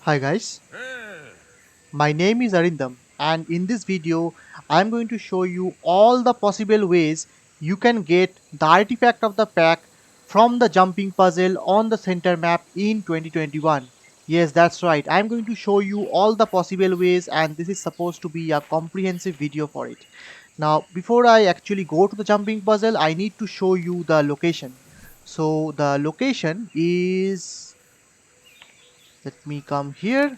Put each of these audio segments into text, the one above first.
Hi guys, my name is Arindam and in this video I am going to show you all the possible ways you can get the artifact of the pack from the jumping puzzle on the center map in 2021. Yes, that's right. I am going to show you all the possible ways and this is supposed to be a comprehensive video for it. Now, before I actually go to the jumping puzzle, I need to show you the location. So the location is, let me come here.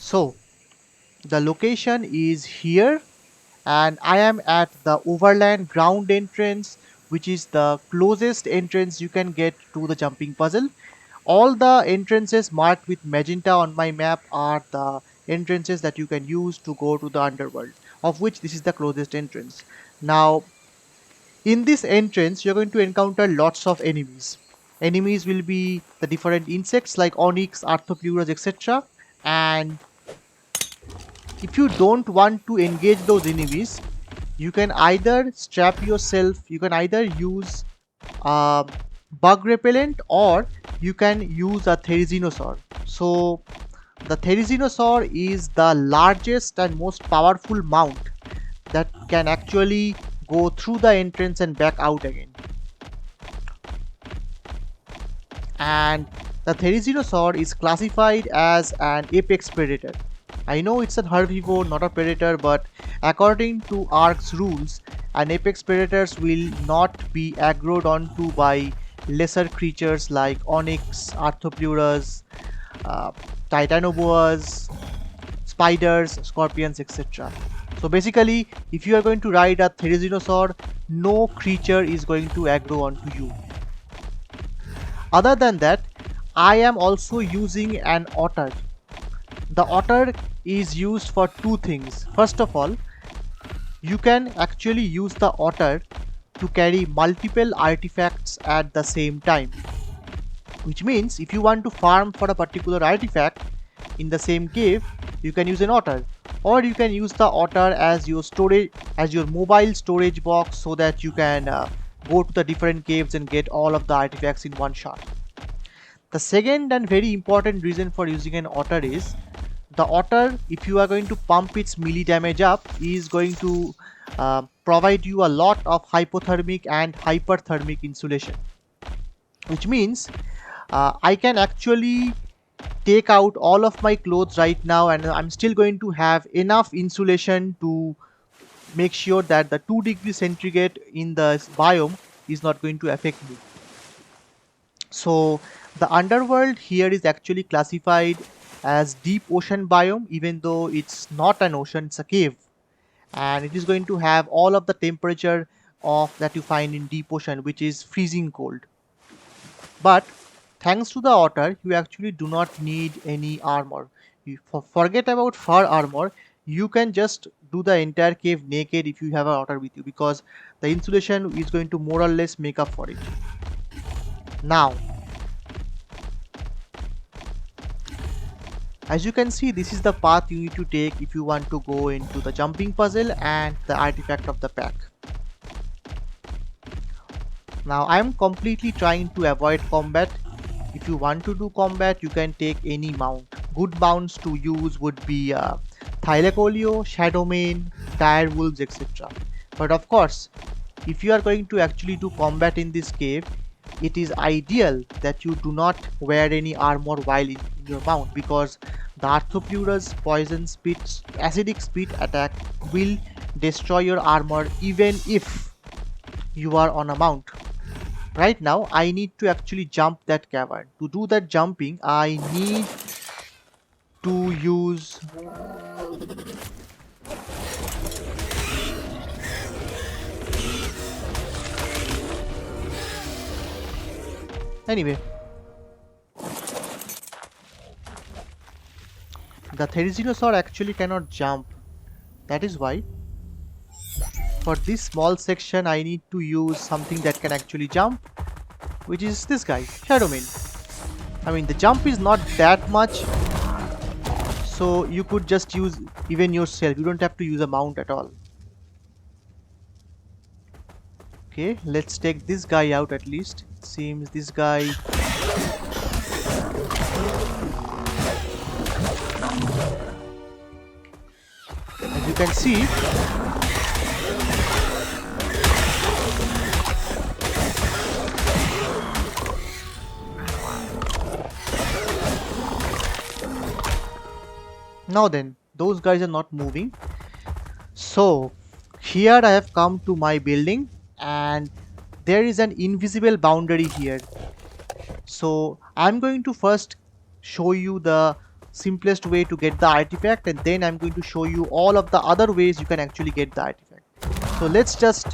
So the location is here and I am at the overland ground entrance, which is the closest entrance you can get to the jumping puzzle. All the entrances marked with magenta on my map are the entrances that you can use to go to the underworld, of which this is the closest entrance. Now, in this entrance, you're going to encounter lots of enemies. Enemies will be the different insects like onyx, arthropleuras, etc. And if you don't want to engage those enemies, you can either strap yourself, you can either use a bug repellent or you can use a therizinosaur. So the therizinosaur is the largest and most powerful mount that can actually go through the entrance and back out again. And the therizinosaur is classified as an apex predator. I know it's an herbivore, not a predator, but according to ARC's rules, an apex predators will not be aggroed onto by lesser creatures like onyx, arthropleuras, uh, titanoboas, spiders, scorpions, etc. So basically, if you are going to ride a therizinosaur, no creature is going to aggro onto you. Other than that, I am also using an otter. The otter is used for two things. First of all, you can actually use the otter to carry multiple artifacts at the same time. Which means if you want to farm for a particular artifact in the same cave, you can use an otter. Or you can use the otter as your storage, as your mobile storage box, so that you can go to the different caves and get all of the artifacts in one shot. The second and very important reason for using an otter is the otter, if you are going to pump its melee damage up, is going to provide you a lot of hypothermic and hyperthermic insulation, which means I can actually take out all of my clothes right now and I'm still going to have enough insulation to make sure that the 2 degrees centigrade in the biome is not going to affect me. So the underworld here is actually classified as deep ocean biome, even though it's not an ocean, it's a cave. And it is going to have all of the temperature of that you find in deep ocean, which is freezing cold. But thanks to the otter, you actually do not need any armor. You forget about fur armor. You can just do the entire cave naked if you have an otter with you, because the insulation is going to more or less make up for it. Now, as you can see, this is the path you need to take if you want to go into the jumping puzzle and the artifact of the pack. Now I am completely trying to avoid combat. If you want to do combat, you can take any mount. Good mounts to use would be Thylacoleo, Shadowmane, Direwolves, etc. But of course, if you are going to actually do combat in this cave, it is ideal that you do not wear any armor while in your mount, because the Arthropleuras poison spit, acidic spit attack will destroy your armor even if you are on a mount. Right now, I need to actually jump that cavern. To do that jumping, I need to use... Anyway, the Therizinosaur actually cannot jump. That is why, for this small section, I need to use something that can actually jump, which is this guy, Shadowmane. I mean, the jump is not that much, so you could just use even yourself. You don't have to use a mount at all. Okay, let's take this guy out at least. It seems this guy... can see, now then, those guys are not moving. So here I have come to my building and there is an invisible boundary here. So I'm going to first show you the simplest way to get the artifact, and then I'm going to show you all of the other ways you can actually get the artifact. So let's just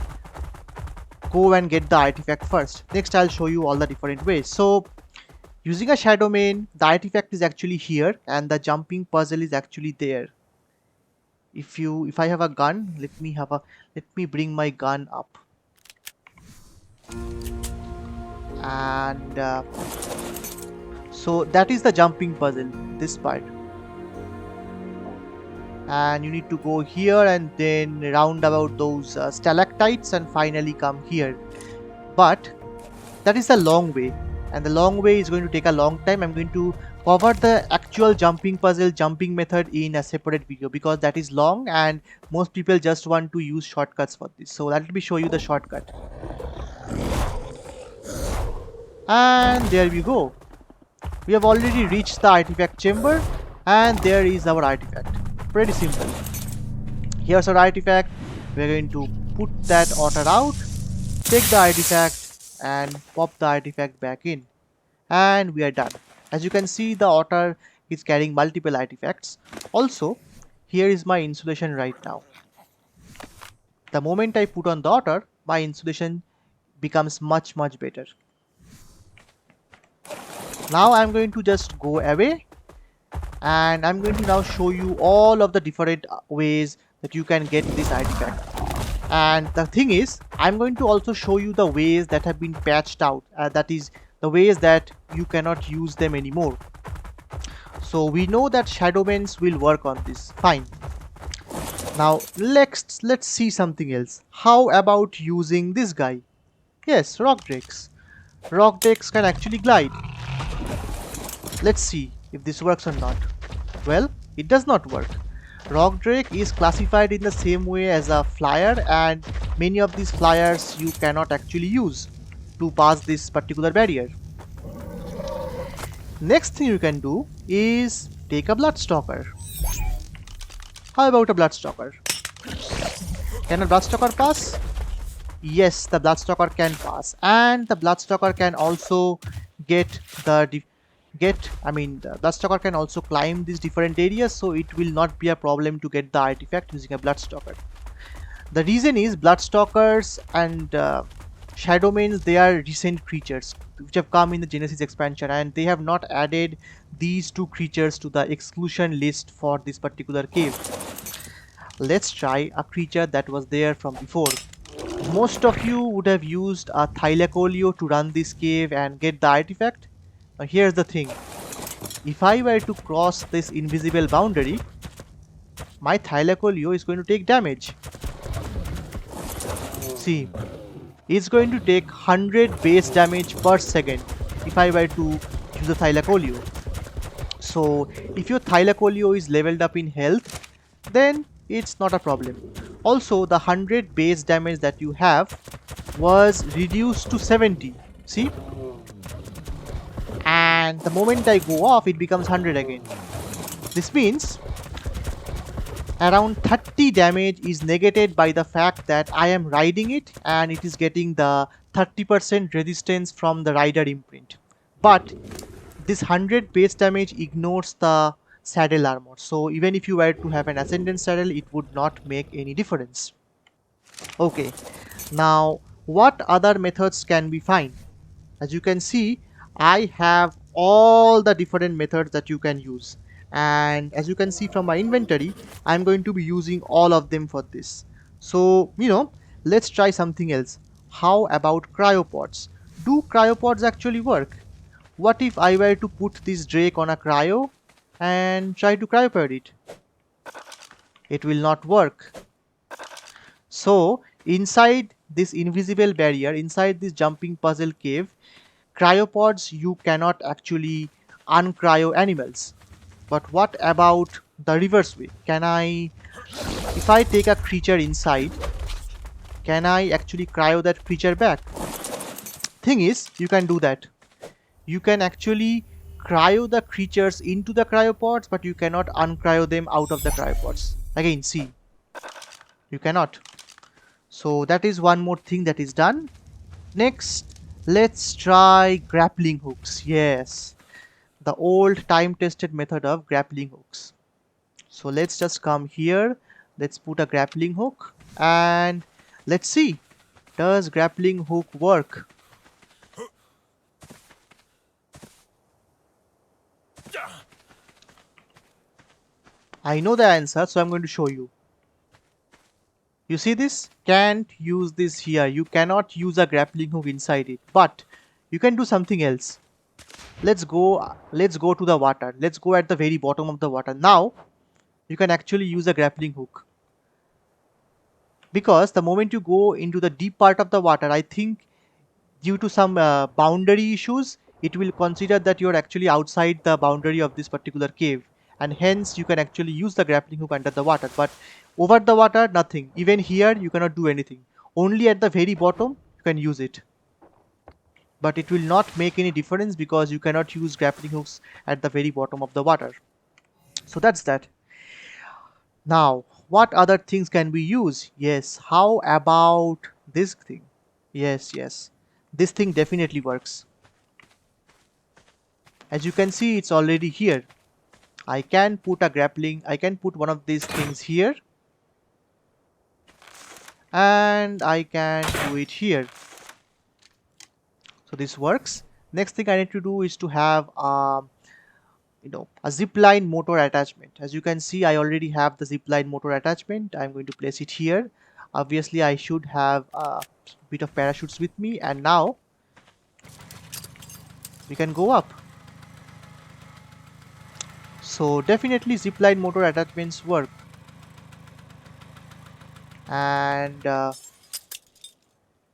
go and get the artifact first. Next I'll show you all the different ways. So using a shadow main, the artifact is actually here and the jumping puzzle is actually there. If I have a gun, let me bring my gun up. And so that is the jumping puzzle, this part. And you need to go here and then round about those stalactites and finally come here. But that is a long way, and the long way is going to take a long time. I'm going to cover the actual jumping puzzle, jumping method in a separate video because that is long and most people just want to use shortcuts for this. So let me show you the shortcut. And there we go. We have already reached the artifact chamber and there is our artifact. Pretty simple. Here's our artifact. We're going to put that otter out, take the artifact and pop the artifact back in, and we are done. As you can see, the otter is carrying multiple artifacts. Also, here is my insulation right now. The moment I put on the otter, my insulation becomes much better. Now I'm going to just go away and I'm going to now show you all of the different ways that you can get this artifact. And the thing is, I'm going to also show you the ways that have been patched out, that is the ways that you cannot use them anymore. So we know that shadowmans will work on this, fine. Now let's see something else. How about using this guy? Yes, rock drakes. Rock drakes can actually glide. Let's see if this works or not. Well, it does not work. Rock drake is classified in the same way as a flyer, and many of these flyers you cannot actually use to pass this particular barrier. Next thing you can do is take a Bloodstalker. How about a Bloodstalker? Can a Bloodstalker pass? Yes, the Bloodstalker can pass, and the Bloodstalker can also the Bloodstalker can also climb these different areas, so it will not be a problem to get the artifact using a Bloodstalker. The reason is Bloodstalkers and Shadowmains, they are recent creatures which have come in the Genesis expansion, and they have not added these two creatures to the exclusion list for this particular cave. Let's try a creature that was there from before. Most of you would have used a Thylacoleo to run this cave and get the artifact. Now here's the thing. If I were to cross this invisible boundary, my Thylacoleo is going to take damage. See, it's going to take 100 base damage per second if I were to use a Thylacoleo. So if your Thylacoleo is leveled up in health, then it's not a problem. Also, the 100 base damage that you have was reduced to 70. See? And the moment I go off, it becomes 100 again. This means around 30 damage is negated by the fact that I am riding it and it is getting the 30% resistance from the rider imprint. But this 100 base damage ignores the saddle armor. So even if you were to have an ascendant saddle, it would not make any difference. Okay, now what other methods can we find? As you can see, I have all the different methods that you can use, and as you can see from my inventory, I'm going to be using all of them for this. So let's try something else. How about cryopods? Do cryopods actually work? What if I were to put this drake on a cryo and try to cryopod it? It will not work. So inside this invisible barrier, inside this jumping puzzle cave, cryopods, you cannot actually uncryo animals. But what about the reverse way. If I take a creature inside, can I actually cryo that creature back? Thing is, you can do that. You can actually cryo the creatures into the cryopods, but you cannot uncryo them out of the cryopods. Again, see, you cannot. So that is one more thing that is done. Next, let's try grappling hooks. Yes, the old time-tested method of grappling hooks. So let's just come here. Let's put a grappling hook and let's see. Does grappling hook work? I know the answer, so I'm going to show you. You see this? Can't use this here. You cannot use a grappling hook inside it. But you can do something else. Let's go to the water. Let's go at the very bottom of the water. Now you can actually use a grappling hook. Because the moment you go into the deep part of the water, I think due to some boundary issues, it will consider that you're actually outside the boundary of this particular cave, and hence you can actually use the grappling hook under the water. But over the water, nothing. Even here, you cannot do anything. Only at the very bottom, you can use it. But it will not make any difference because you cannot use grappling hooks at the very bottom of the water. So that's that. Now, what other things can we use? Yes, how about this thing? Yes. This thing definitely works. As you can see, it's already here. I can put one of these things here. And I can do it here. So this works. Next thing I need to do is to have a zipline motor attachment. As you can see, I already have the zipline motor attachment. I'm going to place it here. Obviously, I should have a bit of parachutes with me, and now we can go up. So definitely zipline motor attachments work, and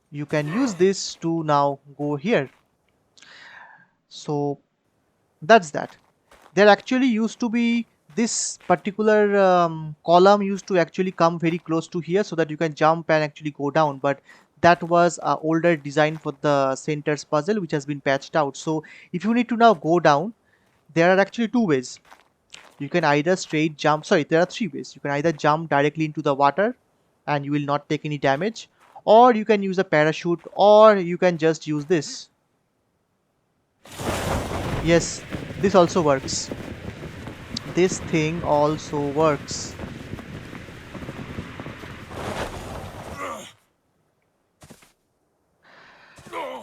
you can use this to now go here. So that's that. There actually used to be this particular column used to actually come very close to here so that you can jump and actually go down, but that was an older design for the centers puzzle which has been patched out. So if you need to now go down, there are actually two ways. You can either straight jump, sorry, there are three ways. You can either jump directly into the water and you will not take any damage, or you can use a parachute, or you can just use this. Yes, this also works. This thing also works.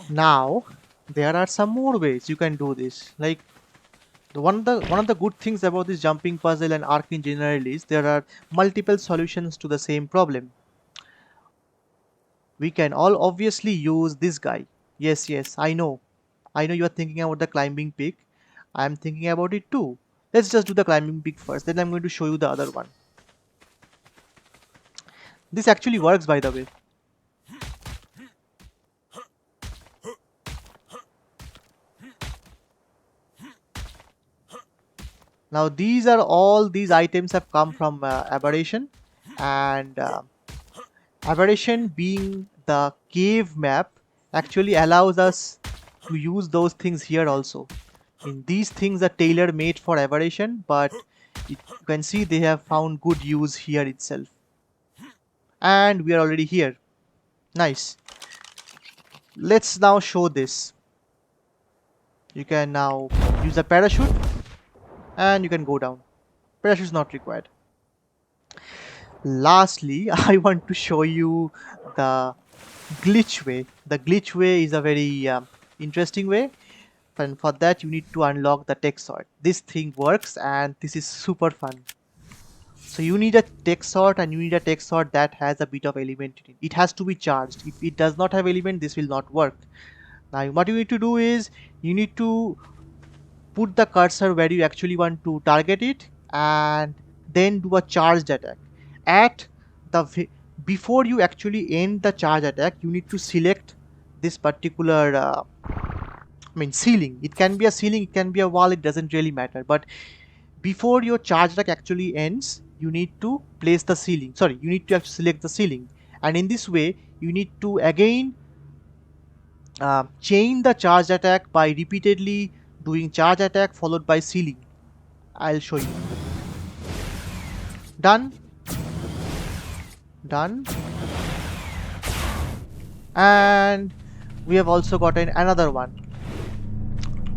Now, there are some more ways you can do this. Like one of the good things about this jumping puzzle and Arc in general is there are multiple solutions to the same problem. We can all obviously use this guy. Yes, I know. I know you are thinking about the climbing peak. I am thinking about it too. Let's just do the climbing peak first. Then I'm going to show you the other one. This actually works, by the way. Now these items have come from Aberration, and Aberration being the cave map actually allows us to use those things here also. These things are tailor made for Aberration, but you can see they have found good use here itself. And we are already here. Nice. Let's now show this. You can now use a parachute and you can go down. Parachute is not required. Lastly, I want to show you the glitch way. The glitch way is a very interesting way, and for that you need to unlock the tech sword. This thing works and this is super fun. So you need a tech sword, and you need a tech sword that has a bit of element in it. It has to be charged. If it does not have element, this will not work. Now what you need to do is you need to put the cursor where you actually want to target it and then do a charged attack. At the before you actually end the charge attack, you need to select this particular ceiling. It can be a ceiling, it can be a wall, it doesn't really matter. But before your charge attack actually ends, you need to place the ceiling. Sorry, you need to actually select the ceiling, and in this way you need to again chain the charge attack by repeatedly doing charge attack followed by ceiling. I'll show you. Done. Done. And we have also gotten another one.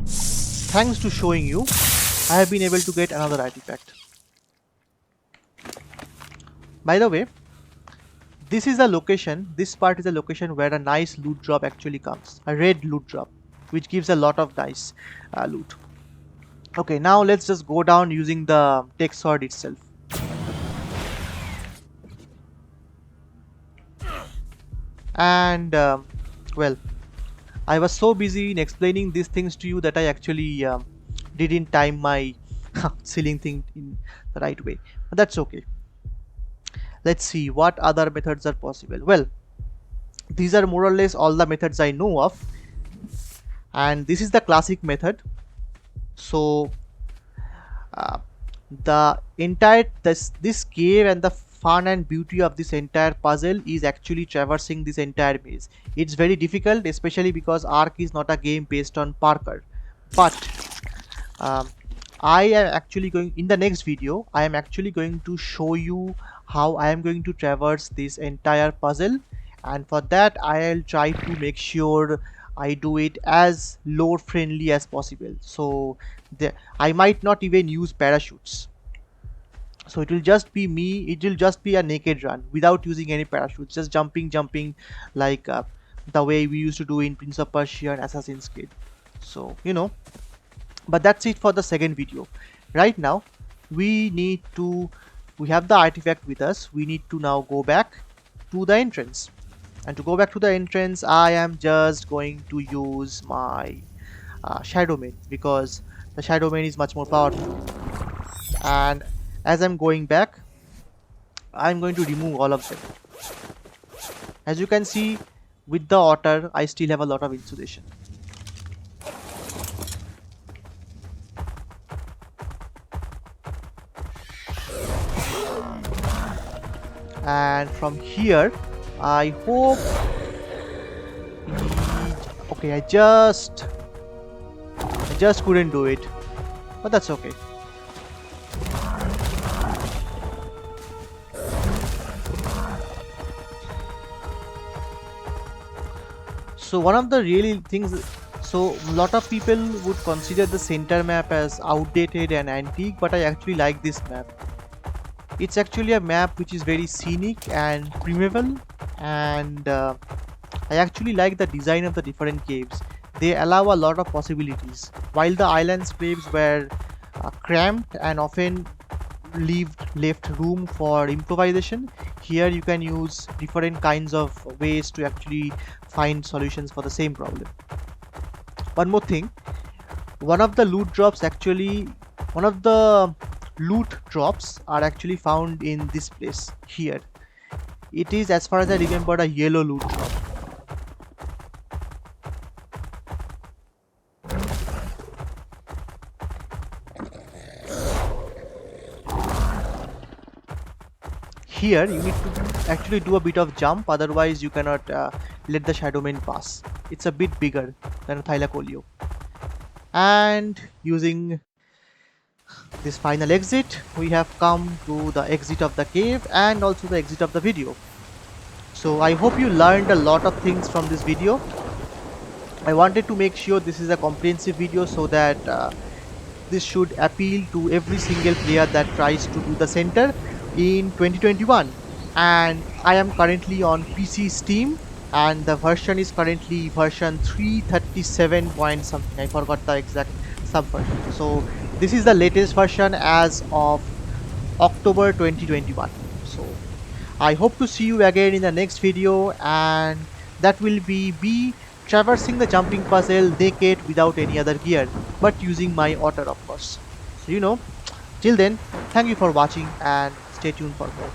Thanks to showing you, I have been able to get another artifact. By the way, this is the location, this part is the location where a nice loot drop actually comes. A red loot drop, which gives a lot of nice loot. Okay, now let's just go down using the tech sword itself. And well, I was so busy in explaining these things to you that I actually didn't time my ceiling thing in the right way. But that's okay. Let's see what other methods are possible. Well, these are more or less all the methods I know of. And this is the classic method. So the entire this cave and the fun and beauty of this entire puzzle is actually traversing this entire maze. It's very difficult, especially because Ark is not a game based on parkour. But I am actually going, in the next video, I am actually going to show you how I am going to traverse this entire puzzle, and for that I'll try to make sure I do it as lore friendly as possible. So I might not even use parachutes. So it will just be me, it will just be a naked run without using any parachutes, just jumping like the way we used to do in Prince of Persia and Assassin's Creed. So, you know, but that's it for the second video. Right now, we have the artifact with us. We need to now go back to the entrance. And to go back to the entrance, I am just going to use my Shadow Main, because the Shadow Main is much more powerful. And as I'm going back, I'm going to remove all of them. As you can see, with the Otter, I still have a lot of insulation. And from here, I hope... Okay, I just couldn't do it, but that's okay. So one of the really things, so a lot of people would consider the center map as outdated and antique, but I actually like this map. It's actually a map which is very scenic and primeval, and I actually like the design of the different caves. They allow a lot of possibilities. While the island's caves were cramped and often left room for improvisation, here you can use different kinds of ways to actually find solutions for the same problem. One more thing, one of the loot drops are actually found in this place here. It is, as far as I remember, a yellow loot drop. Here you need to actually do a bit of jump, otherwise you cannot let the Shadow Main pass. It's a bit bigger than a Thylacoleo. And using this final exit, we have come to the exit of the cave and also the exit of the video. So I hope you learned a lot of things from this video. I wanted to make sure this is a comprehensive video so that this should appeal to every single player that tries to do the center in 2021. And I am currently on PC Steam, and the version is currently version 337 point something. I forgot the exact subversion. So this is the latest version as of October 2021. So I hope to see you again in the next video, and that will be traversing the jumping puzzle naked without any other gear, but using my Otter, of course. So, you know, till then, thank you for watching and stay tuned for more.